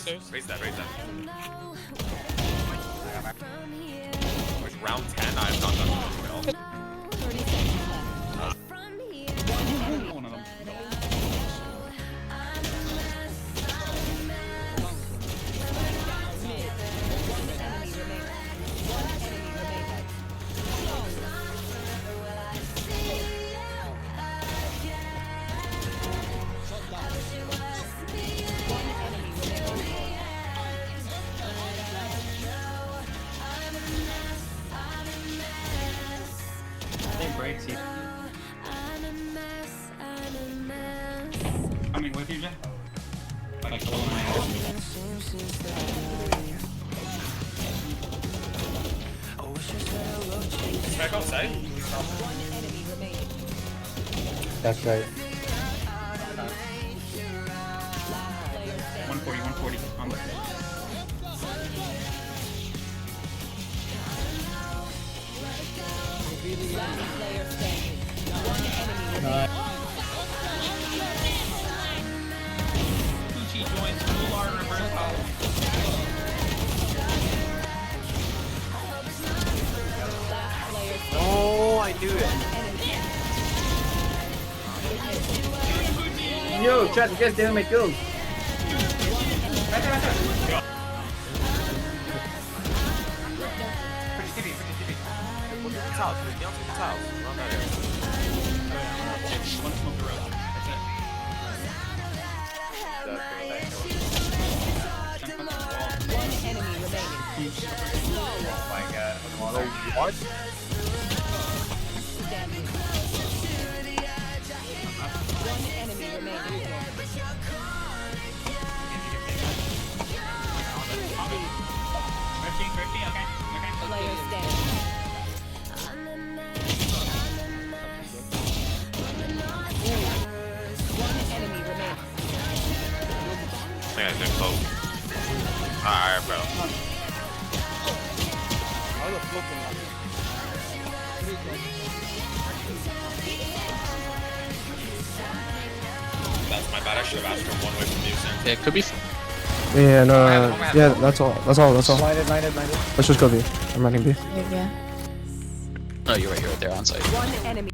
Raise that. With round 10, I have not done this. 30 seconds left. One of them. They breaks you. Coming with you, Jay. Like, oh my god. Back outside. That's right. 140 on the. Last player standing. One enemy remaining. Gucci joins full art reverse power. Last player standing. Oh, I knew it. Yo, chat, you guys didn't make kills. Tiles, dude. Don't take the tiles. Run that area. One smoke the road. That's it. One enemy remaining. Oh my god. What? Standing. One enemy remaining. Okay. Player standing. One enemy remaining. Yeah, they're close. Alright, bro. That's my bad. I should have asked for one way from you, sir. Yeah, it could be. Yeah, no, yeah, that's all. Blinded. Let's just go B. I'm running B. No, you're right there on site. One enemy